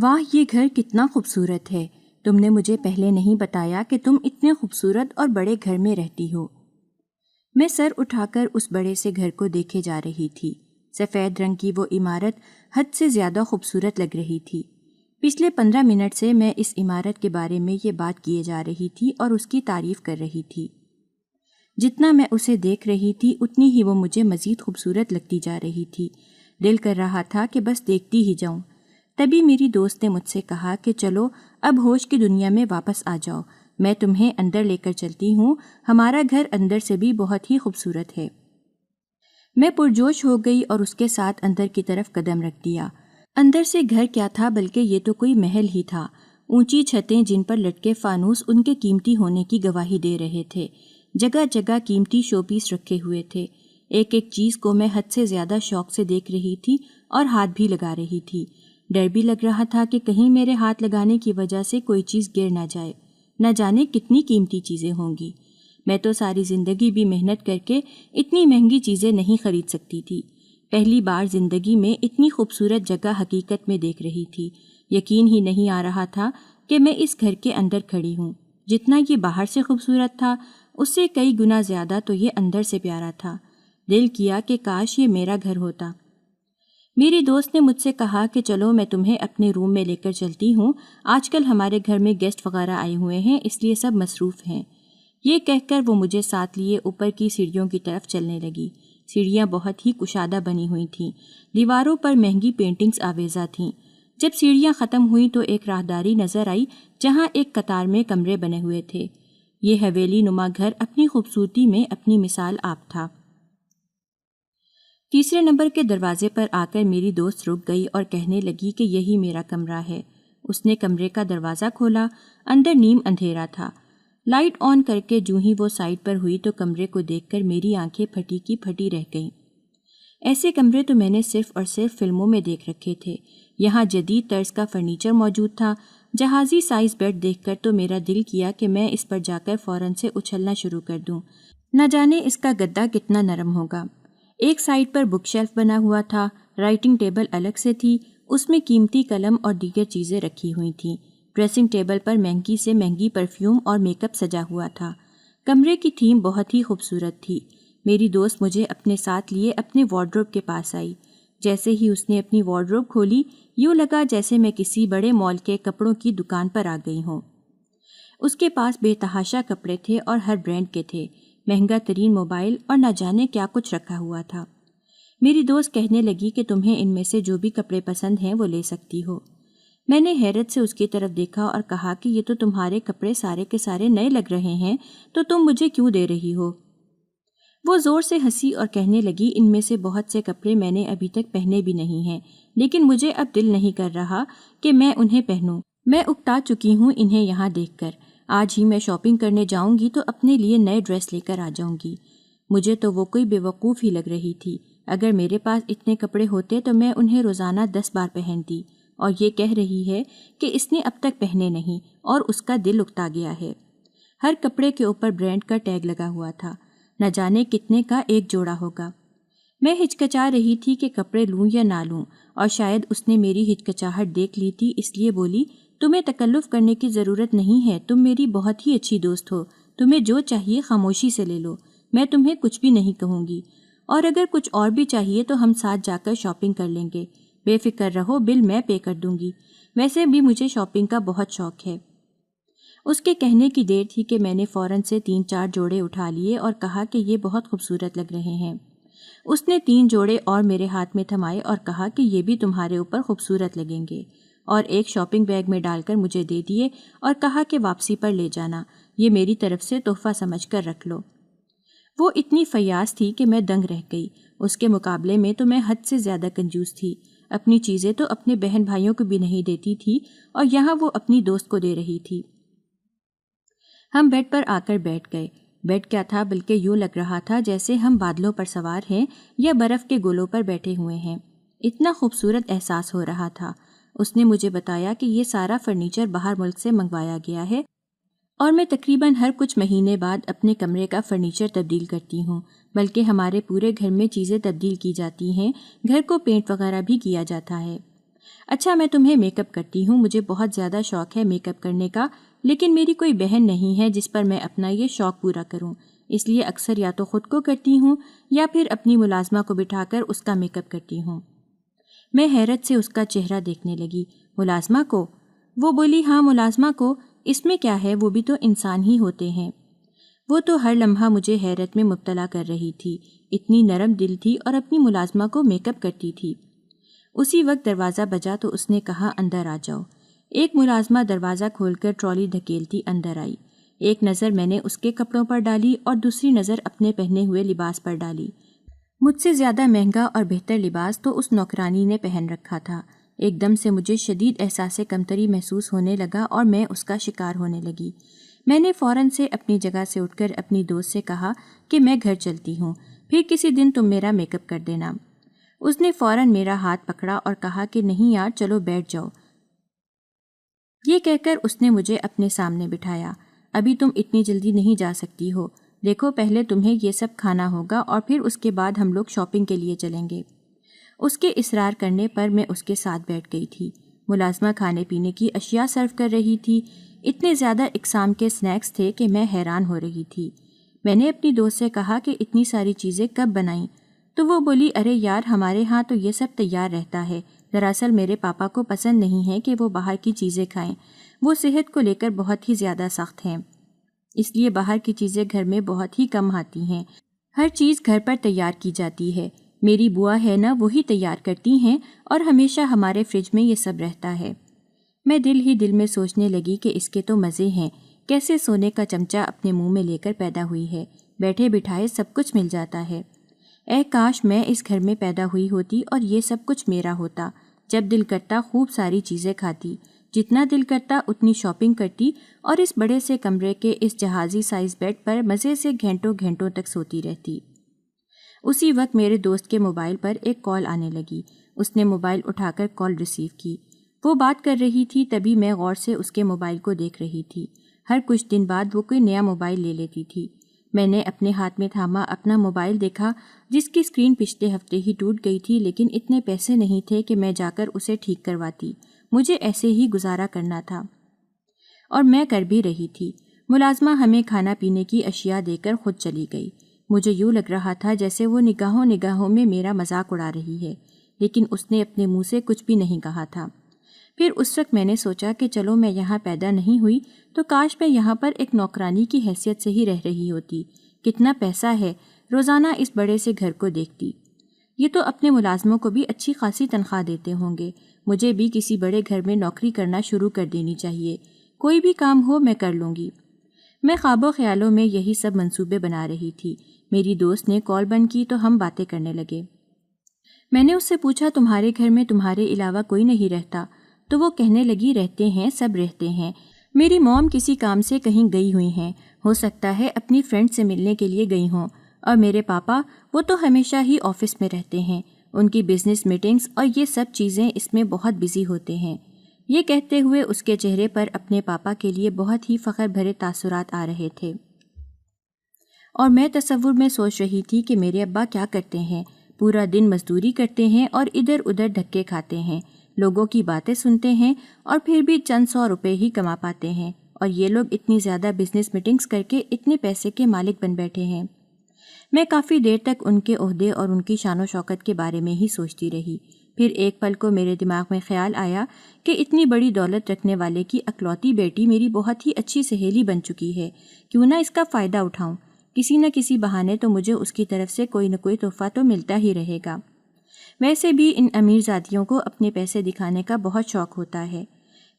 واہ، یہ گھر کتنا خوبصورت ہے۔ تم نے مجھے پہلے نہیں بتایا کہ تم اتنے خوبصورت اور بڑے گھر میں رہتی ہو۔ میں سر اٹھا کر اس بڑے سے گھر کو دیکھے جا رہی تھی۔ سفید رنگ کی وہ عمارت حد سے زیادہ خوبصورت لگ رہی تھی۔ پچھلے 15 منٹ سے میں اس عمارت کے بارے میں یہ بات کیے جا رہی تھی اور اس کی تعریف کر رہی تھی۔ جتنا میں اسے دیکھ رہی تھی اتنی ہی وہ مجھے مزید خوبصورت لگتی جا رہی تھی۔ دل کر رہا تھا کہ بس دیکھتی ہی جاؤں۔ تبھی میری دوست نے مجھ سے کہا کہ چلو اب ہوش کی دنیا میں واپس آ جاؤ، میں تمہیں اندر لے کر چلتی ہوں، ہمارا گھر اندر سے بھی بہت ہی خوبصورت ہے۔ میں پرجوش ہو گئی اور اس کے ساتھ اندر کی طرف قدم رکھ دیا۔ اندر سے گھر کیا تھا بلکہ یہ تو کوئی محل ہی تھا۔ اونچی چھتیں جن پر لٹکے فانوس ان کے قیمتی ہونے کی گواہی دے رہے تھے۔ جگہ جگہ قیمتی شو پیس رکھے ہوئے تھے۔ ایک ایک چیز کو میں حد سے زیادہ شوق سے دیکھ رہی تھی اور ہاتھ بھی لگا رہی تھی۔ ڈر بھی لگ رہا تھا کہ کہیں میرے ہاتھ لگانے کی وجہ سے کوئی چیز گر نہ جائے۔ نہ جانے کتنی قیمتی چیزیں ہوں گی۔ میں تو ساری زندگی بھی محنت کر کے اتنی مہنگی چیزیں نہیں خرید سکتی تھی۔ پہلی بار زندگی میں اتنی خوبصورت جگہ حقیقت میں دیکھ رہی تھی۔ یقین ہی نہیں آ رہا تھا کہ میں اس گھر کے اندر کھڑی ہوں۔ جتنا یہ باہر سے خوبصورت تھا اس سے کئی گنا زیادہ تو یہ اندر سے پیارا تھا۔ دل کیا کہ کاش یہ میرا گھر ہوتا۔ میری دوست نے مجھ سے کہا کہ چلو میں تمہیں اپنے روم میں لے کر چلتی ہوں، آج کل ہمارے گھر میں گیسٹ وغیرہ آئے ہوئے ہیں اس لیے سب مصروف ہیں۔ یہ کہہ کر وہ مجھے ساتھ لیے اوپر کی سیڑھیوں کی طرف چلنے لگی۔ سیڑھیاں بہت ہی کشادہ بنی ہوئی تھیں، دیواروں پر مہنگی پینٹنگز آویزاں تھیں۔ جب سیڑھیاں ختم ہوئیں تو ایک راہداری نظر آئی جہاں ایک قطار میں کمرے بنے ہوئے تھے۔ یہ حویلی نما گھر اپنی خوبصورتی میں اپنی مثال آپ تھا۔ تیسرے نمبر کے دروازے پر آ کر میری دوست رک گئی اور کہنے لگی کہ یہی میرا کمرہ ہے۔ اس نے کمرے کا دروازہ کھولا، اندر نیم اندھیرا تھا۔ لائٹ آن کر کے جوں ہی وہ سائڈ پر ہوئی تو کمرے کو دیکھ کر میری آنکھیں پھٹی کی پھٹی رہ گئیں۔ ایسے کمرے تو میں نے صرف اور صرف فلموں میں دیکھ رکھے تھے۔ یہاں جدید طرز کا فرنیچر موجود تھا۔ جہازی سائز بیڈ دیکھ کر تو میرا دل کیا کہ میں اس پر جا کر فوراً سے اچھلنا شروع کر دوں۔ نہ جانے اس کا گدا کتنا نرم ہوگا۔ ایک سائڈ پر بک شیلف بنا ہوا تھا، رائٹنگ ٹیبل الگ سے تھی، اس میں قیمتی قلم اور دیگر چیزیں رکھی ہوئی تھیں۔ ڈریسنگ ٹیبل پر مہنگی سے مہنگی پرفیوم اور میک اپ سجا ہوا تھا۔ کمرے کی تھیم بہت ہی خوبصورت تھی۔ میری دوست مجھے اپنے ساتھ لیے اپنے وارڈروب کے پاس آئی۔ جیسے ہی اس نے اپنی وارڈروب کھولی یوں لگا جیسے میں کسی بڑے مال کے کپڑوں کی دکان پر آ گئی ہوں۔ اس کے پاس بے تحاشا کپڑے تھے اور ہر برانڈ کے تھے، مہنگا ترین موبائل اور نہ جانے کیا کچھ رکھا ہوا تھا۔ میری دوست کہنے لگی کہ تمہیں ان میں سے جو بھی کپڑے پسند ہیں وہ لے سکتی ہو۔ میں نے حیرت سے اس کی طرف دیکھا اور کہا کہ یہ تو تمہارے کپڑے سارے کے سارے نئے لگ رہے ہیں، تو تم مجھے کیوں دے رہی ہو؟ وہ زور سے ہنسی اور کہنے لگی ان میں سے بہت سے کپڑے میں نے ابھی تک پہنے بھی نہیں ہیں، لیکن مجھے اب دل نہیں کر رہا کہ میں انہیں پہنوں۔ میں اکتا چکی ہوں انہیں یہاں دیکھ کر۔ آج ہی میں شاپنگ کرنے جاؤں گی تو اپنے لیے نئے ڈریس لے کر آ جاؤں گی۔ مجھے تو وہ کوئی بیوقوف ہی لگ رہی تھی۔ اگر میرے پاس اتنے کپڑے ہوتے تو میں انہیں روزانہ 10 بار پہنتی، اور یہ کہہ رہی ہے کہ اس نے اب تک پہنے نہیں اور اس کا دل اکتا گیا ہے۔ ہر کپڑے کے اوپر برانڈ کا ٹیگ لگا ہوا تھا، نہ جانے کتنے کا ایک جوڑا ہوگا۔ میں ہچکچا رہی تھی کہ کپڑے لوں یا نہ لوں، اور شاید اس نے میری ہچکچاہٹ دیکھ لی تھی اس لیے بولی تمہیں تکلف کرنے کی ضرورت نہیں ہے، تم میری بہت ہی اچھی دوست ہو، تمہیں جو چاہیے خاموشی سے لے لو، میں تمہیں کچھ بھی نہیں کہوں گی، اور اگر کچھ اور بھی چاہیے تو ہم ساتھ جا کر شاپنگ کر لیں گے، بے فکر رہو، بل میں پے کر دوں گی، ویسے بھی مجھے شاپنگ کا بہت شوق ہے۔ اس کے کہنے کی دیر تھی کہ میں نے فوراً سے 3-4 جوڑے اٹھا لیے اور کہا کہ یہ بہت خوبصورت لگ رہے ہیں۔ اس نے 3 جوڑے اور میرے ہاتھ میں تھمائے اور کہا کہ یہ بھی تمہارے اوپر خوبصورت لگیں گے، اور ایک شاپنگ بیگ میں ڈال کر مجھے دے دیے اور کہا کہ واپسی پر لے جانا، یہ میری طرف سے تحفہ سمجھ کر رکھ لو۔ وہ اتنی فیاض تھی کہ میں دنگ رہ گئی۔ اس کے مقابلے میں تو میں حد سے زیادہ کنجوس تھی۔ اپنی چیزیں تو اپنے بہن بھائیوں کو بھی نہیں دیتی تھی اور یہاں وہ اپنی دوست کو دے رہی تھی۔ ہم بیڈ پر آ کر بیٹھ گئے۔ بیڈ کیا تھا بلکہ یوں لگ رہا تھا جیسے ہم بادلوں پر سوار ہیں یا برف کے گولوں پر بیٹھے ہوئے ہیں۔ اتنا خوبصورت احساس ہو رہا تھا۔ اس نے مجھے بتایا کہ یہ سارا فرنیچر باہر ملک سے منگوایا گیا ہے اور میں تقریباً ہر کچھ مہینے بعد اپنے کمرے کا فرنیچر تبدیل کرتی ہوں، بلکہ ہمارے پورے گھر میں چیزیں تبدیل کی جاتی ہیں، گھر کو پینٹ وغیرہ بھی کیا جاتا ہے۔ اچھا میں تمہیں میک اپ کرتی ہوں، مجھے بہت زیادہ شوق ہے میک اپ کرنے کا، لیکن میری کوئی بہن نہیں ہے جس پر میں اپنا یہ شوق پورا کروں، اس لیے اکثر یا تو خود کو کرتی ہوں یا پھر اپنی ملازمہ کو بٹھا کر اس کا میک اپ کرتی ہوں۔ میں حیرت سے اس کا چہرہ دیکھنے لگی۔ ملازمہ کو؟ وہ بولی ہاں ملازمہ کو، اس میں کیا ہے، وہ بھی تو انسان ہی ہوتے ہیں۔ وہ تو ہر لمحہ مجھے حیرت میں مبتلا کر رہی تھی، اتنی نرم دل تھی اور اپنی ملازمہ کو میک اپ کرتی تھی۔ اسی وقت دروازہ بجا تو اس نے کہا اندر آ جاؤ۔ ایک ملازمہ دروازہ کھول کر ٹرالی دھکیلتی اندر آئی۔ ایک نظر میں نے اس کے کپڑوں پر ڈالی اور دوسری نظر اپنے پہنے ہوئے لباس پر ڈالی۔ مجھ سے زیادہ مہنگا اور بہتر لباس تو اس نوکرانی نے پہن رکھا تھا۔ ایک دم سے مجھے شدید احساس کمتری محسوس ہونے لگا اور میں اس کا شکار ہونے لگی۔ میں نے فوراً سے اپنی جگہ سے اٹھ کر اپنی دوست سے کہا کہ میں گھر چلتی ہوں، پھر کسی دن تم میرا میک اپ کر دینا۔ اس نے فوراً میرا ہاتھ پکڑا اور کہا کہ نہیں یار چلو بیٹھ جاؤ۔ یہ کہہ کر اس نے مجھے اپنے سامنے بٹھایا۔ ابھی تم اتنی جلدی نہیں جا سکتی ہو، دیکھو پہلے تمہیں یہ سب کھانا ہوگا اور پھر اس کے بعد ہم لوگ شاپنگ کے لیے چلیں گے۔ اس کے اصرار کرنے پر میں اس کے ساتھ بیٹھ گئی تھی۔ ملازمہ کھانے پینے کی اشیاء سرو کر رہی تھی۔ اتنے زیادہ اقسام کے سنیکس تھے کہ میں حیران ہو رہی تھی۔ میں نے اپنی دوست سے کہا کہ اتنی ساری چیزیں کب بنائیں؟ تو وہ بولی ارے یار ہمارے ہاں تو یہ سب تیار رہتا ہے، دراصل میرے پاپا کو پسند نہیں ہے کہ وہ باہر کی چیزیں کھائیں، وہ صحت کو لے کر بہت ہی زیادہ سخت ہیں، اس لیے باہر کی چیزیں گھر میں بہت ہی کم آتی ہیں، ہر چیز گھر پر تیار کی جاتی ہے۔ میری بوا ہے نا وہی تیار کرتی ہیں اور ہمیشہ ہمارے فریج میں یہ سب رہتا ہے۔ میں دل ہی دل میں سوچنے لگی کہ اس کے تو مزے ہیں، کیسے سونے کا چمچہ اپنے منہ میں لے کر پیدا ہوئی ہے، بیٹھے بٹھائے سب کچھ مل جاتا ہے۔ اے کاش میں اس گھر میں پیدا ہوئی ہوتی اور یہ سب کچھ میرا ہوتا، جب دل کرتا خوب ساری چیزیں کھاتی، جتنا دل کرتا اتنی شاپنگ کرتی اور اس بڑے سے کمرے کے اس جہازی سائز بیڈ پر مزے سے گھنٹوں گھنٹوں تک سوتی رہتی۔ اسی وقت میرے دوست کے موبائل پر ایک کال آنے لگی۔ اس نے موبائل اٹھا کر کال ریسیو کی۔ وہ بات کر رہی تھی تبھی میں غور سے اس کے موبائل کو دیکھ رہی تھی۔ ہر کچھ دن بعد وہ کوئی نیا موبائل لے لیتی تھی۔ میں نے اپنے ہاتھ میں تھاما اپنا موبائل دیکھا جس کی اسکرین پچھلے ہفتے ہی ٹوٹ گئی تھی، لیکن اتنے پیسے نہیں تھے کہ میں جا کر اسے ٹھیک کرواتی، مجھے ایسے ہی گزارا کرنا تھا اور میں کر بھی رہی تھی۔ ملازمہ ہمیں کھانا پینے کی اشیاء دے کر خود چلی گئی۔ مجھے یوں لگ رہا تھا جیسے وہ نگاہوں نگاہوں میں میرا مذاق اڑا رہی ہے، لیکن اس نے اپنے منہ سے کچھ بھی نہیں کہا تھا۔ پھر اس وقت میں نے سوچا کہ چلو میں یہاں پیدا نہیں ہوئی تو کاش میں یہاں پر ایک نوکرانی کی حیثیت سے ہی رہ رہی ہوتی، کتنا پیسہ ہے، روزانہ اس بڑے سے گھر کو دیکھتی۔ یہ تو اپنے ملازموں کو بھی اچھی خاصی تنخواہ دیتے ہوں گے، مجھے بھی کسی بڑے گھر میں نوکری کرنا شروع کر دینی چاہیے، کوئی بھی کام ہو میں کر لوں گی۔ میں خواب و خیالوں میں یہی سب منصوبے بنا رہی تھی۔ میری دوست نے کال بند کی تو ہم باتیں کرنے لگے۔ میں نے اس سے پوچھا تمہارے گھر میں تمہارے علاوہ کوئی نہیں رہتا؟ تو وہ کہنے لگی رہتے ہیں، سب رہتے ہیں، میری موم کسی کام سے کہیں گئی ہوئی ہیں، ہو سکتا ہے اپنی فرینڈ سے ملنے کے لیے گئی ہوں، اور میرے پاپا وہ تو ہمیشہ ہی آفس میں رہتے ہیں، ان کی بزنس میٹنگز اور یہ سب چیزیں اس میں بہت بزی ہوتے ہیں۔ یہ کہتے ہوئے اس کے چہرے پر اپنے پاپا کے لیے بہت ہی فخر بھرے تاثرات آ رہے تھے، اور میں تصور میں سوچ رہی تھی کہ میرے ابا کیا کرتے ہیں، پورا دن مزدوری کرتے ہیں اور ادھر ادھر دھکے کھاتے ہیں، لوگوں کی باتیں سنتے ہیں اور پھر بھی چند 100 روپے ہی کما پاتے ہیں، اور یہ لوگ اتنی زیادہ بزنس میٹنگز کر کے اتنے پیسے کے مالک بن بیٹھے ہیں۔ میں کافی دیر تک ان کے عہدے اور ان کی شان و شوکت کے بارے میں ہی سوچتی رہی۔ پھر ایک پل کو میرے دماغ میں خیال آیا کہ اتنی بڑی دولت رکھنے والے کی اکلوتی بیٹی میری بہت ہی اچھی سہیلی بن چکی ہے، کیوں نہ اس کا فائدہ اٹھاؤں، کسی نہ کسی بہانے تو مجھے اس کی طرف سے کوئی نہ کوئی تحفہ تو ملتا ہی رہے گا۔ ویسے بھی ان امیر زادیوں کو اپنے پیسے دکھانے کا بہت شوق ہوتا ہے۔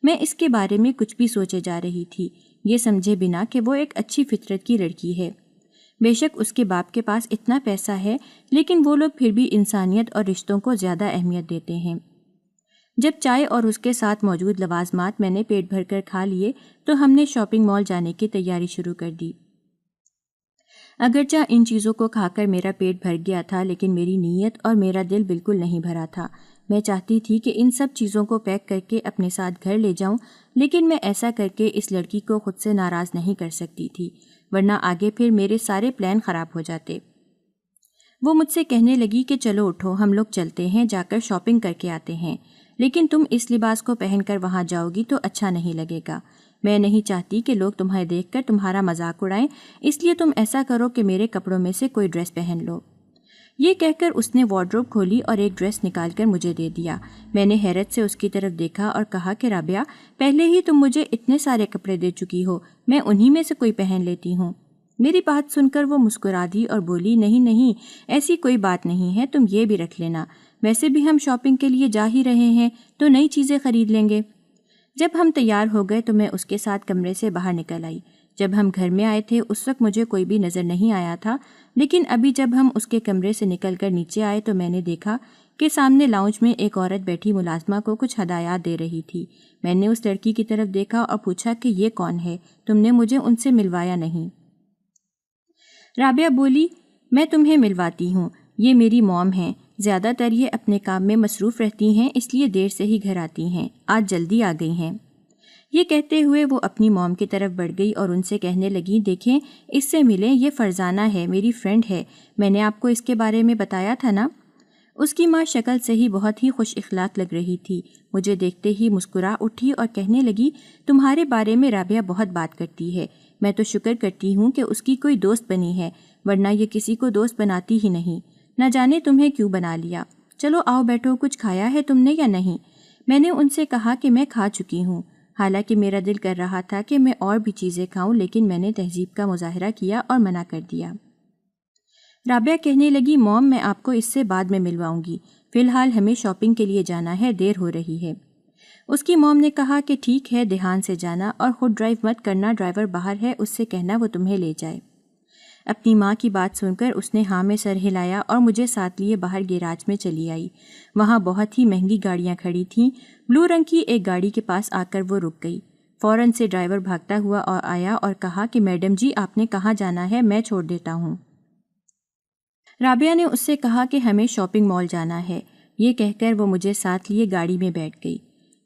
میں اس کے بارے میں کچھ بھی سوچے جا رہی تھی، یہ سمجھے بنا کہ وہ ایک اچھی فطرت کی لڑکی ہے۔ بے شک اس کے باپ کے پاس اتنا پیسہ ہے، لیکن وہ لوگ پھر بھی انسانیت اور رشتوں کو زیادہ اہمیت دیتے ہیں۔ جب چائے اور اس کے ساتھ موجود لوازمات میں نے پیٹ بھر کر کھا لیے تو ہم نے شاپنگ مال جانے کی تیاری شروع کر دی۔ اگرچہ ان چیزوں کو کھا کر میرا پیٹ بھر گیا تھا، لیکن میری نیت اور میرا دل بالکل نہیں بھرا تھا۔ میں چاہتی تھی کہ ان سب چیزوں کو پیک کر کے اپنے ساتھ گھر لے جاؤں، لیکن میں ایسا کر کے اس لڑکی کو خود سے ناراض نہیں کر سکتی تھی، ورنہ آگے پھر میرے سارے پلان خراب ہو جاتے۔ وہ مجھ سے کہنے لگی کہ چلو اٹھو، ہم لوگ چلتے ہیں، جا کر شاپنگ کر کے آتے ہیں۔ لیکن تم اس لباس کو پہن کر وہاں جاؤ گی تو اچھا نہیں لگے گا۔ میں نہیں چاہتی کہ لوگ تمہیں دیکھ کر تمہارا مذاق اڑائیں، اس لیے تم ایسا کرو کہ میرے کپڑوں میں سے کوئی ڈریس پہن لو۔ یہ کہہ کر اس نے وارڈروب کھولی اور ایک ڈریس نکال کر مجھے دے دیا۔ میں نے حیرت سے اس کی طرف دیکھا اور کہا کہ رابعہ، پہلے ہی تم مجھے اتنے سارے کپڑے دے چکی ہو، میں انہی میں سے کوئی پہن لیتی ہوں۔ میری بات سن کر وہ مسکرا دی اور بولی، نہیں نہیں، ایسی کوئی بات نہیں ہے، تم یہ بھی رکھ لینا، ویسے بھی ہم شاپنگ کے لیے جا ہی رہے ہیں تو نئی چیزیں خرید لیں گے۔ جب ہم تیار ہو گئے تو میں اس کے ساتھ کمرے سے باہر نکل آئی۔ جب ہم گھر میں آئے تھے اس وقت مجھے کوئی بھی نظر نہیں آیا تھا، لیکن ابھی جب ہم اس کے کمرے سے نکل کر نیچے آئے تو میں نے دیکھا کہ سامنے لاؤنج میں ایک عورت بیٹھی ملازمہ کو کچھ ہدایات دے رہی تھی۔ میں نے اس لڑکی کی طرف دیکھا اور پوچھا کہ یہ کون ہے، تم نے مجھے ان سے ملوایا نہیں؟ رابعہ بولی، میں تمہیں ملواتی ہوں، یہ میری موم ہیں، زیادہ تر یہ اپنے کام میں مصروف رہتی ہیں اس لیے دیر سے ہی گھر آتی ہیں، آج جلدی آ گئی ہیں۔ یہ کہتے ہوئے وہ اپنی موم کی طرف بڑھ گئی اور ان سے کہنے لگی، دیکھیں اس سے ملیں، یہ فرزانہ ہے، میری فرینڈ ہے، میں نے آپ کو اس کے بارے میں بتایا تھا نا۔ اس کی ماں شکل سے ہی بہت ہی خوش اخلاق لگ رہی تھی، مجھے دیکھتے ہی مسکرا اٹھی اور کہنے لگی، تمہارے بارے میں رابعہ بہت بات کرتی ہے، میں تو شکر کرتی ہوں کہ اس کی کوئی دوست بنی ہے، ورنہ یہ کسی کو دوست بناتی ہی نہیں، نہ جانے تمہیں کیوں بنا لیا۔ چلو آؤ بیٹھو، کچھ کھایا ہے تم نے یا نہیں؟ میں نے ان سے کہا کہ میں کھا چکی ہوں، حالانکہ میرا دل کر رہا تھا کہ میں اور بھی چیزیں کھاؤں، لیکن میں نے تہذیب کا مظاہرہ کیا اور منع کر دیا۔ رابعہ کہنے لگی، موم میں آپ کو اس سے بعد میں ملواؤں گی، فی الحال ہمیں شاپنگ کے لیے جانا ہے، دیر ہو رہی ہے۔ اس کی موم نے کہا کہ ٹھیک ہے، دھیان سے جانا اور خود ڈرائیو مت کرنا، ڈرائیور باہر ہے، اس سے کہنا وہ تمہیں لے جائے۔ اپنی ماں کی بات سن کر اس نے ہاں میں سر ہلایا اور مجھے ساتھ لیے باہر گیراج میں چلی آئی۔ وہاں بہت ہی مہنگی گاڑیاں کھڑی تھیں۔ بلو رنگ کی ایک گاڑی کے پاس آ کر وہ رک گئی۔ فوراً سے ڈرائیور بھاگتا ہوا اور آیا اور کہا کہ میڈم جی، آپ نے کہاں جانا ہے، میں چھوڑ دیتا ہوں۔ رابعہ نے اس سے کہا کہ ہمیں شاپنگ مال جانا ہے۔ یہ کہہ کر وہ مجھے ساتھ لیے گاڑی میں بیٹھ گئی۔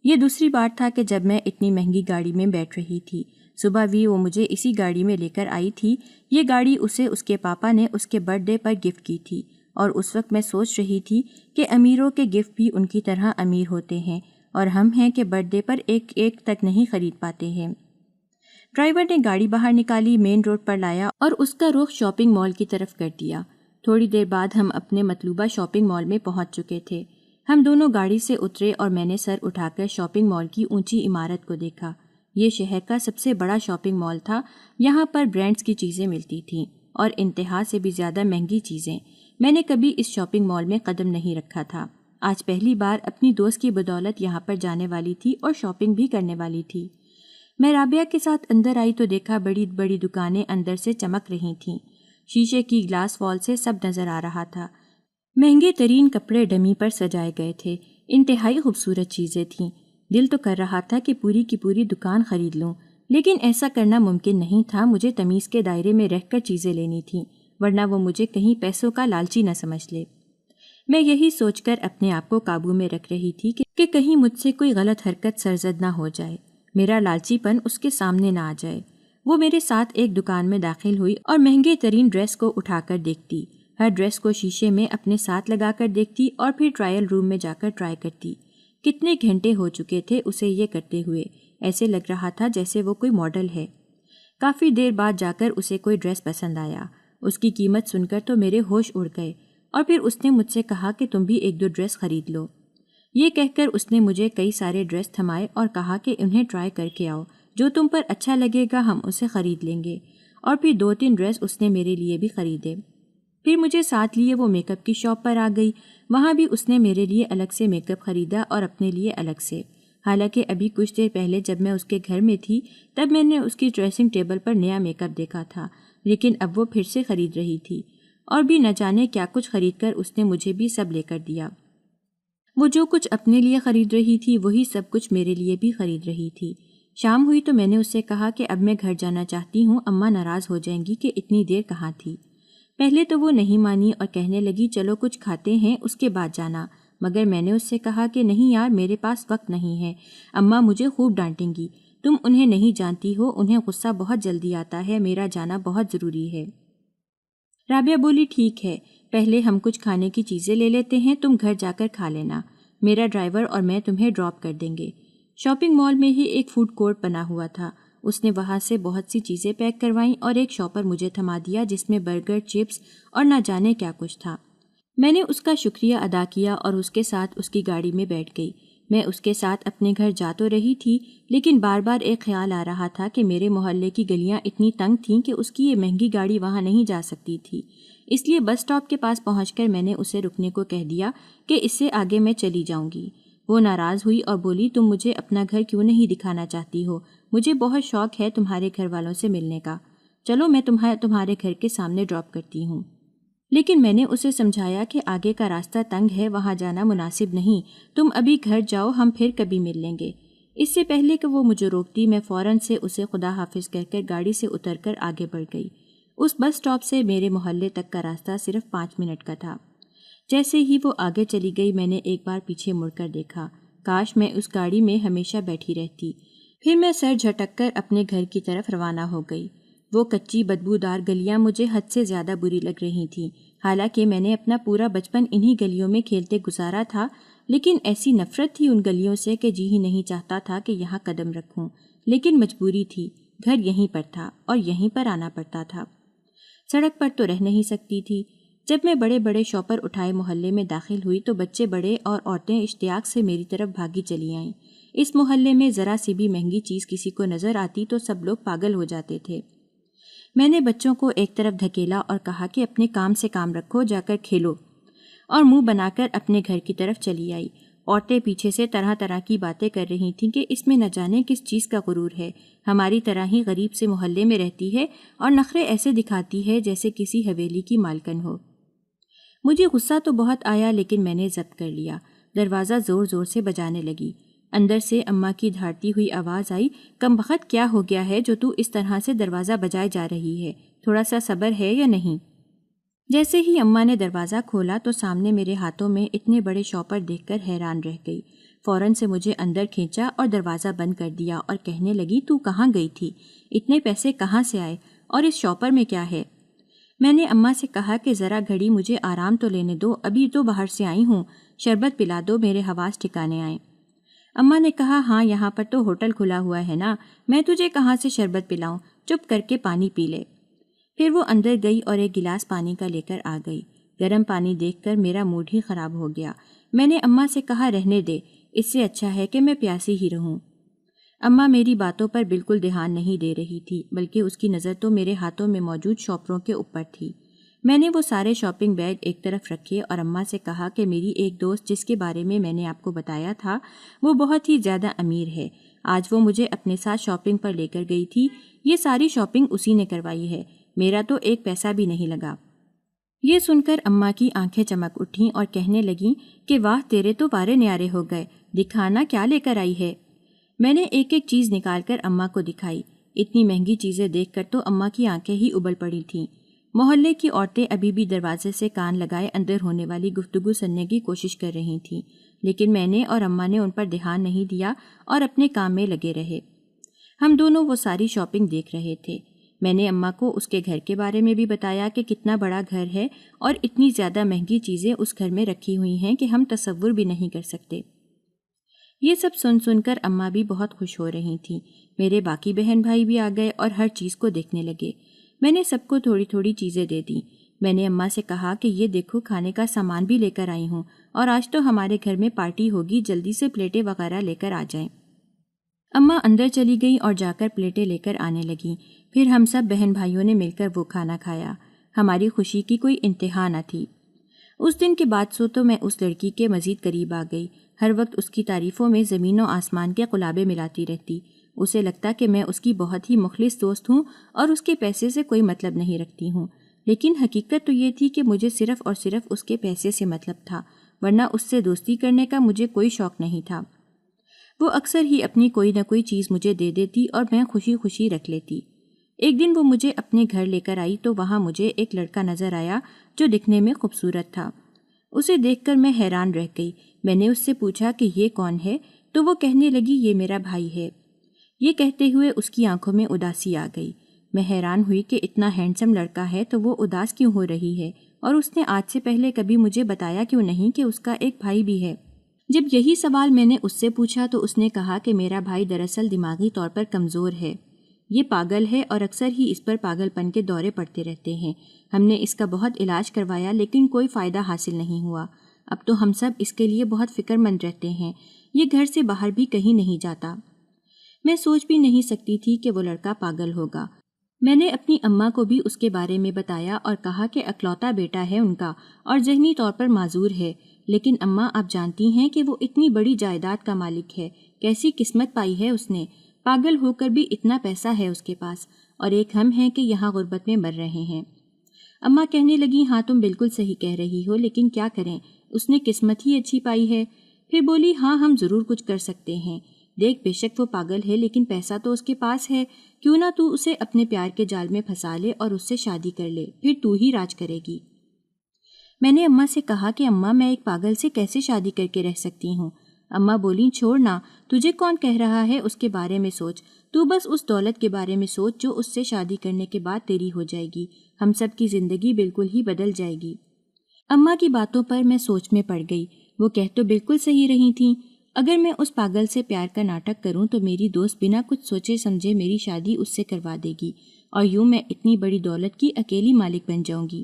یہ دوسری بار تھا کہ جب میں اتنی مہنگی گاڑی میں بیٹھ رہی تھی۔ صبح بھی وہ مجھے اسی گاڑی میں لے کر آئی تھی۔ یہ گاڑی اسے اس کے پاپا نے اس کے برتھ ڈے پر گفٹ کی تھی، اور اس وقت میں سوچ رہی تھی کہ امیروں کے گفٹ بھی ان کی طرح امیر ہوتے ہیں، اور ہم ہیں کہ برتھ ڈے پر ایک ایک تک نہیں خرید پاتے ہیں۔ ڈرائیور نے گاڑی باہر نکالی، مین روڈ پر لایا اور اس کا رخ شاپنگ مال کی طرف کر دیا۔ تھوڑی دیر بعد ہم اپنے مطلوبہ شاپنگ مال میں پہنچ چکے تھے۔ ہم دونوں گاڑی سے اترے اور میں نے سر اٹھا کر شاپنگ مال کی اونچی عمارت کو دیکھا۔ یہ شہر کا سب سے بڑا شاپنگ مال تھا۔ یہاں پر برانڈز کی چیزیں ملتی تھیں اور انتہا سے بھی زیادہ مہنگی چیزیں۔ میں نے کبھی اس شاپنگ مال میں قدم نہیں رکھا تھا۔ آج پہلی بار اپنی دوست کی بدولت یہاں پر جانے والی تھی اور شاپنگ بھی کرنے والی تھی۔ میں رابعہ کے ساتھ اندر آئی تو دیکھا بڑی بڑی دکانیں اندر سے چمک رہی تھیں۔ شیشے کی گلاس وال سے سب نظر آ رہا تھا۔ مہنگے ترین کپڑے ڈمی پر سجائے گئے تھے، انتہائی خوبصورت چیزیں تھیں۔ دل تو کر رہا تھا کہ پوری کی پوری دکان خرید لوں، لیکن ایسا کرنا ممکن نہیں تھا۔ مجھے تمیز کے دائرے میں رہ کر چیزیں لینی تھیں، ورنہ وہ مجھے کہیں پیسوں کا لالچی نہ سمجھ لے۔ میں یہی سوچ کر اپنے آپ کو قابو میں رکھ رہی تھی کہ کہیں مجھ سے کوئی غلط حرکت سرزد نہ ہو جائے، میرا لالچی پن اس کے سامنے نہ آ جائے۔ وہ میرے ساتھ ایک دکان میں داخل ہوئی اور مہنگے ترین ڈریس کو اٹھا کر دیکھتی، ہر ڈریس کو شیشے میں اپنے ساتھ لگا کر دیکھتی اور پھر ٹرائل روم میں جا کر ٹرائی کرتی۔ کتنے گھنٹے ہو چکے تھے اسے یہ کرتے ہوئے، ایسے لگ رہا تھا جیسے وہ کوئی ماڈل ہے۔ کافی دیر بعد جا کر اسے کوئی ڈریس پسند آیا۔ اس کی قیمت سن کر تو میرے ہوش اڑ گئے، اور پھر اس نے مجھ سے کہا کہ تم بھی ایک دو ڈریس خرید لو۔ یہ کہہ کر اس نے مجھے کئی سارے ڈریس تھمائے اور کہا کہ انہیں ٹرائی کر کے آؤ، جو تم پر اچھا لگے گا ہم اسے خرید لیں گے۔ اور پھر 2-3 ڈریس اس نے میرے لیے بھی خریدے۔ پھر مجھے ساتھ لیے وہ میک اپ کی شاپ پر آ گئی۔ وہاں بھی اس نے میرے لیے الگ سے میک اپ خریدا اور اپنے لیے الگ سے۔ حالانکہ ابھی کچھ دیر پہلے جب میں اس کے گھر میں تھی تب میں نے اس کی ڈریسنگ ٹیبل پر نیا میک اپ دیکھا تھا، لیکن اب وہ پھر سے خرید رہی تھی، اور بھی نہ جانے کیا کچھ خرید کر اس نے مجھے بھی سب لے کر دیا۔ وہ جو کچھ اپنے لیے خرید رہی تھی وہی سب کچھ میرے لیے بھی خرید رہی تھی۔ شام ہوئی تو میں نے اس سے کہا کہ اب میں گھر جانا چاہتی ہوں، اماں ناراض ہو جائیں گی کہ اتنی دیر کہاں تھی۔ پہلے تو وہ نہیں مانی اور کہنے لگی چلو کچھ کھاتے ہیں اس کے بعد جانا، مگر میں نے اس سے کہا کہ نہیں یار، میرے پاس وقت نہیں ہے، اماں مجھے خوب ڈانٹیں گی، تم انہیں نہیں جانتی ہو، انہیں غصہ بہت جلدی آتا ہے، میرا جانا بہت ضروری ہے۔ رابعہ بولی ٹھیک ہے، پہلے ہم کچھ کھانے کی چیزیں لے لیتے ہیں، تم گھر جا کر کھا لینا۔ میرا ڈرائیور اور میں تمہیں ڈراپ کر دیں گے۔ شاپنگ مال میں ہی ایک فوڈ کورٹ بنا ہوا تھا۔ اس نے وہاں سے بہت سی چیزیں پیک کروائیں اور ایک شاپر مجھے تھما دیا جس میں برگر، چپس اور نہ جانے کیا کچھ تھا۔ میں نے اس کا شکریہ ادا کیا اور اس کے ساتھ اس کی گاڑی میں بیٹھ گئی۔ میں اس کے ساتھ اپنے گھر جا تو رہی تھی، لیکن بار بار ایک خیال آ رہا تھا کہ میرے محلے کی گلیاں اتنی تنگ تھیں کہ اس کی یہ مہنگی گاڑی وہاں نہیں جا سکتی تھی۔ اس لیے بس اسٹاپ کے پاس پہنچ کر میں نے اسے رکنے کو کہہ دیا کہ اس سے آگے میں چلی جاؤں گی۔ وہ ناراض ہوئی اور بولی، تم مجھے اپنا گھر کیوں نہیں دکھانا چاہتی ہو؟ مجھے بہت شوق ہے تمہارے گھر والوں سے ملنے کا۔ چلو میں تمہارے گھر کے سامنے ڈراپ کرتی ہوں۔ لیکن میں نے اسے سمجھایا کہ آگے کا راستہ تنگ ہے، وہاں جانا مناسب نہیں، تم ابھی گھر جاؤ، ہم پھر کبھی مل لیں گے۔ اس سے پہلے کہ وہ مجھے روکتی، میں فوراً سے اسے خدا حافظ کہہ کر گاڑی سے اتر کر آگے بڑھ گئی۔ اس بس اسٹاپ سے میرے محلے تک کا راستہ صرف 5 منٹ کا تھا۔ جیسے ہی وہ آگے چلی گئی میں نے ایک بار پیچھے مڑ کر دیکھا۔ کاش میں اس گاڑی میں ہمیشہ بیٹھی رہتی۔ پھر میں سر جھٹک کر اپنے گھر کی طرف روانہ ہو گئی۔ وہ کچی بدبودار گلیاں مجھے حد سے زیادہ بری لگ رہی تھیں۔ حالانکہ میں نے اپنا پورا بچپن انہی گلیوں میں کھیلتے گزارا تھا، لیکن ایسی نفرت تھی ان گلیوں سے کہ جی ہی نہیں چاہتا تھا کہ یہاں قدم رکھوں۔ لیکن مجبوری تھی، گھر یہیں پر تھا اور یہیں پر آنا پڑتا تھا۔ سڑک پر تو رہ نہیں سکتی تھی۔ جب میں بڑے بڑے شاپر اٹھائے محلے میں داخل ہوئی تو بچے بڑے اور عورتیں اشتیاق سے میری طرف بھاگی چلی آئیں۔ اس محلے میں ذرا سی بھی مہنگی چیز کسی کو نظر آتی تو سب لوگ پاگل ہو جاتے تھے۔ میں نے بچوں کو ایک طرف دھکیلا اور کہا کہ اپنے کام سے کام رکھو، جا کر کھیلو، اور منہ بنا کر اپنے گھر کی طرف چلی آئی۔ عورتیں پیچھے سے طرح طرح کی باتیں کر رہی تھیں کہ اس میں نہ جانے کس چیز کا غرور ہے، ہماری طرح ہی غریب سے محلے میں رہتی ہے اور نخرے ایسے دکھاتی ہے جیسے کسی حویلی کی مالکن ہو۔ مجھے غصہ تو بہت آیا، لیکن میں نے ضبط کر لیا۔ دروازہ زور زور سے بجانے لگی۔ اندر سے اماں کی دھاڑتی ہوئی آواز آئی، کم بخت کیا ہو گیا ہے جو تو اس طرح سے دروازہ بجائے جا رہی ہے؟ تھوڑا سا صبر ہے یا نہیں؟ جیسے ہی اماں نے دروازہ کھولا تو سامنے میرے ہاتھوں میں اتنے بڑے شاپر دیکھ کر حیران رہ گئی۔ فوراً سے مجھے اندر کھینچا اور دروازہ بند کر دیا اور کہنے لگی، تو کہاں گئی تھی؟ اتنے پیسے کہاں سے آئے؟ اور اس شاپر میں کیا ہے؟ میں نے اماں سے کہا کہ ذرا گھڑی مجھے آرام تو لینے دو، ابھی تو باہر سے آئی ہوں، شربت پلا دو، میرے حواس ٹھکانے آئیں۔ اماں نے کہا، ہاں یہاں پر تو ہوٹل کھلا ہوا ہے نا، میں تجھے کہاں سے شربت پلاؤں، چپ کر کے پانی پی لے۔ پھر وہ اندر گئی اور ایک گلاس پانی کا لے کر آ گئی۔ گرم پانی دیکھ کر میرا موڈ ہی خراب ہو گیا۔ میں نے اماں سے کہا، رہنے دے، اس سے اچھا ہے کہ میں پیاسی ہی رہوں۔ اماں میری باتوں پر بالکل دھیان نہیں دے رہی تھی، بلکہ اس کی نظر تو میرے ہاتھوں میں موجود شاپروں کے اوپر تھی۔ میں نے وہ سارے شاپنگ بیگ ایک طرف رکھے اور اماں سے کہا کہ میری ایک دوست جس کے بارے میں نے آپ کو بتایا تھا، وہ بہت ہی زیادہ امیر ہے۔ آج وہ مجھے اپنے ساتھ شاپنگ پر لے کر گئی تھی۔ یہ ساری شاپنگ اسی نے کروائی ہے، میرا تو ایک پیسہ بھی نہیں لگا۔ یہ سن کر اماں کی آنکھیں چمک اٹھیں اور کہنے لگیں کہ واہ، تیرے تو پارے نیارے ہو گئے، دکھانا کیا لے کر آئی ہے۔ میں نے ایک ایک چیز نکال کر اماں کو دکھائی۔ اتنی مہنگی چیزیں دیکھ کر تو اماں کی آنکھیں ہی ابل پڑی تھیں۔ محلے کی عورتیں ابھی بھی دروازے سے کان لگائے اندر ہونے والی گفتگو سننے کی کوشش کر رہی تھیں، لیکن میں نے اور اماں نے ان پر دھیان نہیں دیا اور اپنے کام میں لگے رہے۔ ہم دونوں وہ ساری شاپنگ دیکھ رہے تھے۔ میں نے اماں کو اس کے گھر کے بارے میں بھی بتایا کہ کتنا بڑا گھر ہے اور اتنی زیادہ مہنگی چیزیں اس گھر میں رکھی ہوئی ہیں کہ ہم تصور بھی نہیں کر سکتے۔ یہ سب سن کر اماں بھی بہت خوش ہو رہی تھیں۔ میرے باقی بہن بھائی بھی آ گئے اور ہر چیز کو دیکھنے لگے۔ میں نے سب کو تھوڑی تھوڑی چیزیں دے دیں۔ میں نے اماں سے کہا کہ یہ دیکھو، کھانے کا سامان بھی لے کر آئی ہوں، اور آج تو ہمارے گھر میں پارٹی ہوگی، جلدی سے پلیٹیں وغیرہ لے کر آ جائیں۔ اماں اندر چلی گئیں اور جا کر پلیٹیں لے کر آنے لگیں۔ پھر ہم سب بہن بھائیوں نے مل کر وہ کھانا کھایا۔ ہماری خوشی کی کوئی انتہا نہ تھی۔ اس دن کے بعد تو میں اس لڑکی کے مزید قریب آ گئی۔ ہر وقت اس کی تعریفوں میں زمین و آسمان کے قلابے ملاتی رہتی۔ اسے لگتا کہ میں اس کی بہت ہی مخلص دوست ہوں اور اس کے پیسے سے کوئی مطلب نہیں رکھتی ہوں، لیکن حقیقت تو یہ تھی کہ مجھے صرف اور صرف اس کے پیسے سے مطلب تھا، ورنہ اس سے دوستی کرنے کا مجھے کوئی شوق نہیں تھا۔ وہ اکثر ہی اپنی کوئی نہ کوئی چیز مجھے دے دیتی اور میں خوشی خوشی رکھ لیتی۔ ایک دن وہ مجھے اپنے گھر لے کر آئی تو وہاں مجھے ایک لڑکا نظر آیا جو دکھنے میں خوبصورت تھا۔ اسے دیکھ کر میں حیران رہ گئی۔ میں نے اس سے پوچھا کہ یہ کون ہے، تو وہ کہنے لگی، یہ میرا بھائی ہے۔ یہ کہتے ہوئے اس کی آنکھوں میں اداسی آ گئی۔ میں حیران ہوئی کہ اتنا ہینڈسم لڑکا ہے تو وہ اداس کیوں ہو رہی ہے، اور اس نے آج سے پہلے کبھی مجھے بتایا کیوں نہیں کہ اس کا ایک بھائی بھی ہے۔ جب یہی سوال میں نے اس سے پوچھا تو اس نے کہا کہ میرا بھائی دراصل دماغی طور پر کمزور ہے، یہ پاگل ہے اور اکثر ہی اس پر پاگل پن کے دورے پڑتے رہتے ہیں۔ ہم نے اس کا بہت علاج کروایا لیکن کوئی فائدہ حاصل نہیں ہوا۔ اب تو ہم سب اس کے لیے بہت فکر مند رہتے ہیں، یہ گھر سے باہر بھی کہیں نہیں جاتا۔ میں سوچ بھی نہیں سکتی تھی کہ وہ لڑکا پاگل ہوگا۔ میں نے اپنی اماں کو بھی اس کے بارے میں بتایا اور کہا کہ اکلوتا بیٹا ہے ان کا اور ذہنی طور پر معذور ہے، لیکن اماں آپ جانتی ہیں کہ وہ اتنی بڑی جائیداد کا مالک ہے، کیسی قسمت پائی ہے اس نے، پاگل ہو کر بھی اتنا پیسہ ہے اس کے پاس، اور ایک ہم ہیں کہ یہاں غربت میں مر رہے ہیں۔ اماں کہنے لگی ہاں تم بالکل صحیح کہہ رہی ہو، لیکن کیا کریں، اس نے قسمت ہی اچھی پائی ہے۔ پھر بولی ہاں ہم ضرور کچھ کر سکتے ہیں، دیکھ بے شک وہ پاگل ہے لیکن پیسہ تو اس کے پاس ہے، کیوں نہ تو اسے اپنے پیار کے جال میں پھنسا لے اور اس سے شادی کر لے، پھر تو ہی راج کرے گی۔ میں نے اماں سے کہا کہ اماں میں ایک پاگل سے کیسے شادی کر کے رہ سکتی ہوں؟ اماں بولیں چھوڑ نہ، تجھے کون کہہ رہا ہے اس کے بارے میں سوچ، تو بس اس دولت کے بارے میں سوچ جو اس سے شادی کرنے کے بعد تیری ہو جائے گی، ہم سب کی زندگی بالکل ہی بدل جائے گی۔ اماں کی باتوں پر میں سوچ میں پڑ گئی، وہ کہہ تو بالکل صحیح رہی تھیں، اگر میں اس پاگل سے پیار کا ناٹک کروں تو میری دوست بنا کچھ سوچے سمجھے میری شادی اس سے کروا دے گی اور یوں میں اتنی بڑی دولت کی اکیلی مالک بن جاؤں گی۔